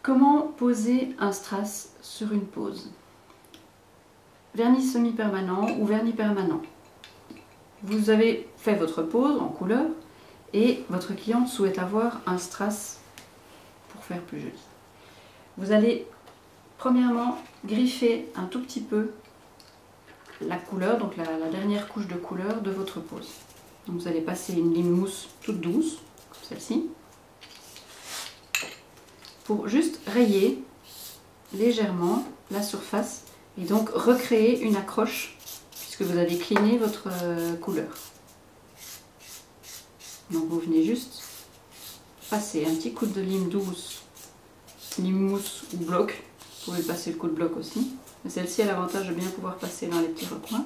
Comment poser un strass sur une pose? Vernis semi-permanent ou vernis permanent. Vous avez fait votre pose en couleur et votre cliente souhaite avoir un strass pour faire plus joli. Vous allez premièrement griffer un tout petit peu la couleur, donc la dernière couche de couleur de votre pose. Donc vous allez passer une lime mousse toute douce, comme celle-ci, pour juste rayer légèrement la surface et donc recréer une accroche puisque vous avez cliné votre couleur. Donc vous venez juste passer un petit coup de lime douce, lime mousse ou bloc. Vous pouvez passer le coup de bloc aussi. Mais celle-ci a l'avantage de bien pouvoir passer dans les petits recoins.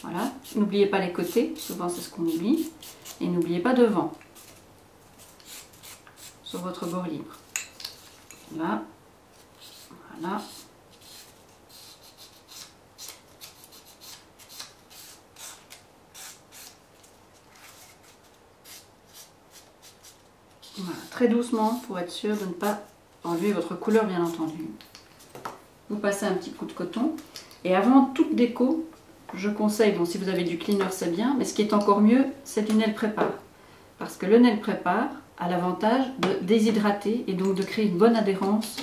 Voilà. N'oubliez pas les côtés, souvent c'est ce qu'on oublie. Et n'oubliez pas devant, sur votre bord libre. Là, voilà. Voilà, très doucement pour être sûr de ne pas enlever votre couleur bien entendu. Vous passez un petit coup de coton et avant toute déco, je conseille, bon si vous avez du cleaner c'est bien, mais ce qui est encore mieux c'est du nail prépare. Parce que le nail prépare a l'avantage de déshydrater et donc de créer une bonne adhérence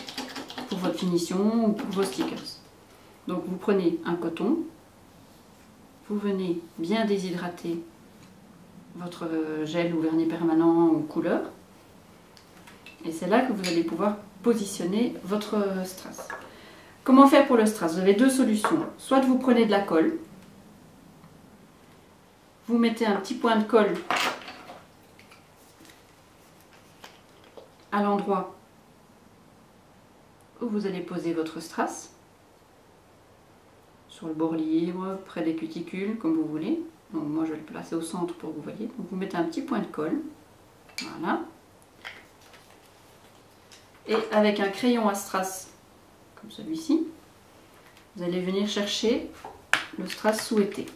pour votre finition ou pour vos stickers. Donc vous prenez un coton, vous venez bien déshydrater votre gel ou vernis permanent ou couleur. Et c'est là que vous allez pouvoir positionner votre strass. Comment faire pour le strass? Vous avez deux solutions. Soit vous prenez de la colle, vous mettez un petit point de colle à l'endroit où vous allez poser votre strass, sur le bord libre, près des cuticules, comme vous voulez. Donc moi je vais le placer au centre pour que vous voyez. Donc vous mettez un petit point de colle, voilà. Et avec un crayon à strass comme celui-ci, vous allez venir chercher le strass souhaité.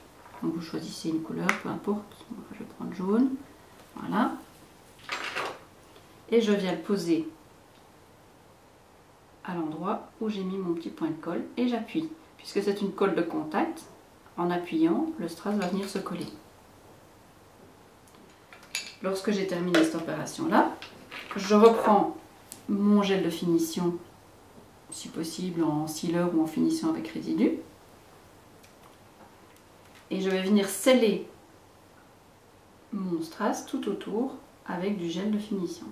Donc vous choisissez une couleur, peu importe, je vais prendre jaune, voilà. Et je viens le poser à l'endroit où j'ai mis mon petit point de colle et j'appuie. Puisque c'est une colle de contact, en appuyant, le strass va venir se coller. Lorsque j'ai terminé cette opération-là, je reprends mon gel de finition, si possible en sealer ou en finition avec résidu. Et je vais venir sceller mon strass tout autour avec du gel de finition.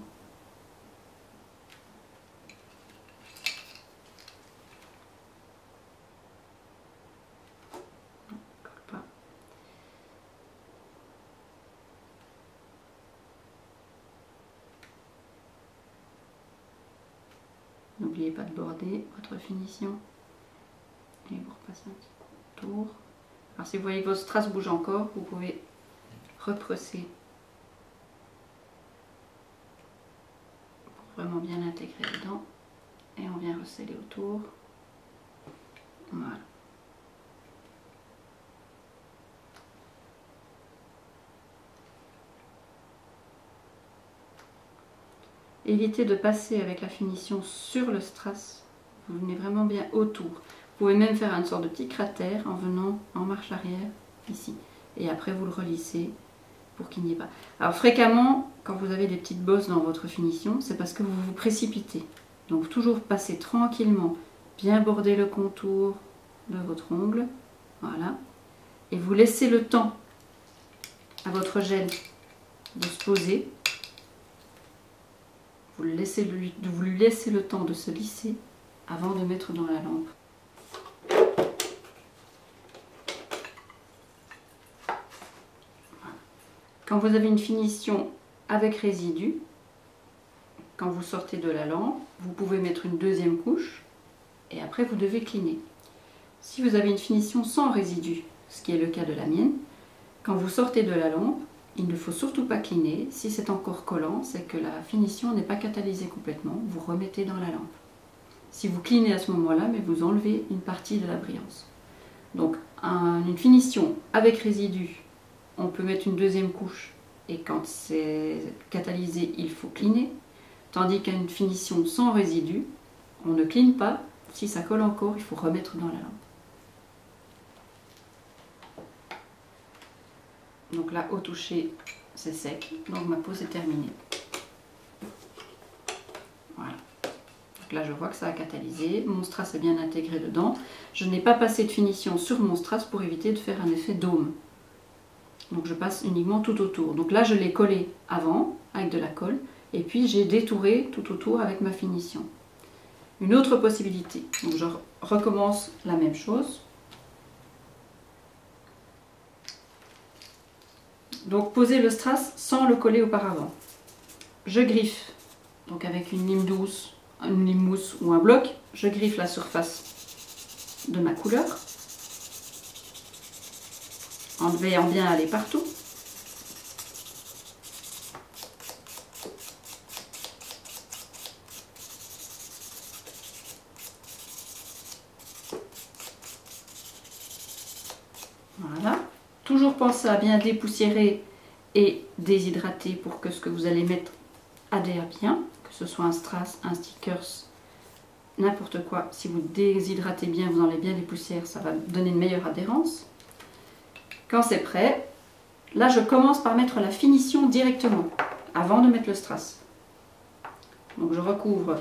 N'oubliez pas de border votre finition et vous repassez un petit coup autour. Alors si vous voyez que votre strass bouge encore, vous pouvez represser pour vraiment bien l'intégrer dedans et on vient resceller autour. Voilà. Évitez de passer avec la finition sur le strass, vous venez vraiment bien autour. Vous pouvez même faire une sorte de petit cratère en venant en marche arrière, ici. Et après vous le relissez pour qu'il n'y ait pas. Alors fréquemment, quand vous avez des petites bosses dans votre finition, c'est parce que vous vous précipitez. Donc toujours passer tranquillement, bien border le contour de votre ongle, voilà. Et vous laissez le temps à votre gel de se poser. Vous lui laissez le temps de se lisser avant de mettre dans la lampe. Quand vous avez une finition avec résidu, quand vous sortez de la lampe, vous pouvez mettre une deuxième couche et après vous devez cleaner. Si vous avez une finition sans résidu, ce qui est le cas de la mienne, quand vous sortez de la lampe, il ne faut surtout pas cleaner. Si c'est encore collant, c'est que la finition n'est pas catalysée complètement. Vous remettez dans la lampe. Si vous cleanez à ce moment-là, mais vous enlevez une partie de la brillance. Donc une finition avec résidu, on peut mettre une deuxième couche et quand c'est catalysé, il faut cleaner. Tandis qu'une finition sans résidu, On ne clean pas. Si ça colle encore, il faut remettre dans la lampe. Donc là, au toucher, c'est sec. Donc ma pose est terminée. Voilà. Donc là, je vois que ça a catalysé. Mon strass est bien intégré dedans. Je n'ai pas passé de finition sur mon strass pour éviter de faire un effet dôme. Donc je passe uniquement tout autour. Donc là, je l'ai collé avant avec de la colle. Et puis j'ai détouré tout autour avec ma finition. Une autre possibilité. Donc je recommence la même chose. Donc poser le strass sans le coller auparavant. Je griffe, donc avec une lime douce, une lime mousse ou un bloc, je griffe la surface de ma couleur, en veillant bien à aller partout. Voilà. Toujours penser à bien dépoussiérer et déshydrater pour que ce que vous allez mettre adhère bien, que ce soit un strass, un stickers, n'importe quoi. Si vous déshydratez bien, vous enlevez bien les poussières, ça va donner une meilleure adhérence. Quand c'est prêt, là je commence par mettre la finition directement, avant de mettre le strass. Donc je recouvre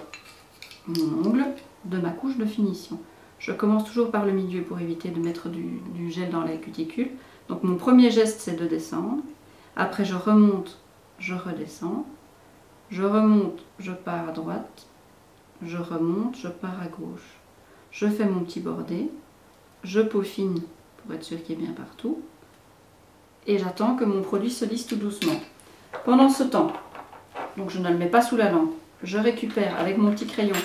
mon ongle de ma couche de finition. Je commence toujours par le milieu pour éviter de mettre du gel dans la cuticule. Donc mon premier geste c'est de descendre, après je remonte, je redescends, je remonte, je pars à droite, je remonte, je pars à gauche. Je fais mon petit bordé, je peaufine pour être sûr qu'il est bien partout et j'attends que mon produit se lisse tout doucement. Pendant ce temps, donc je ne le mets pas sous la lampe, je récupère avec mon petit crayon,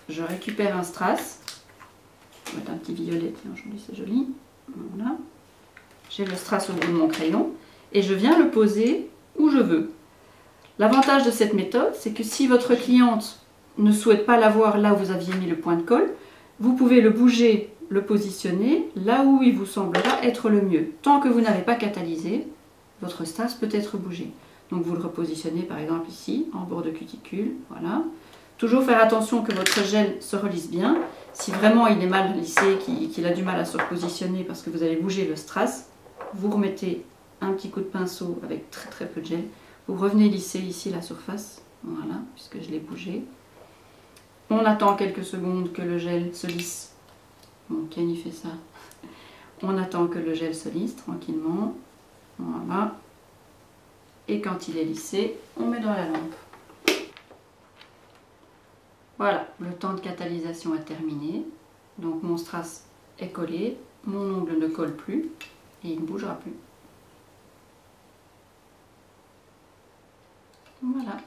je récupère un strass, je vais mettre un petit violet, tiens aujourd'hui c'est joli, voilà. J'ai le strass au bout de mon crayon et je viens le poser où je veux. L'avantage de cette méthode, c'est que si votre cliente ne souhaite pas l'avoir là où vous aviez mis le point de colle, vous pouvez le bouger, le positionner là où il vous semblera être le mieux. Tant que vous n'avez pas catalysé, votre strass peut être bougé. Donc vous le repositionnez par exemple ici, en bord de cuticule, voilà. Toujours faire attention que votre gel se relisse bien. Si vraiment il est mal lissé, qu'il a du mal à se repositionner parce que vous avez bougé le strass, vous remettez un petit coup de pinceau avec très peu de gel. Vous revenez lisser ici la surface, voilà, puisque je l'ai bougé. On attend quelques secondes que le gel se lisse. Bon, Ken il fait ça. On attend que le gel se lisse tranquillement, voilà. Et quand il est lissé, on met dans la lampe. Voilà, le temps de catalysation est terminé. Donc mon strass est collé, mon ongle ne colle plus et il ne bougera plus. Voilà.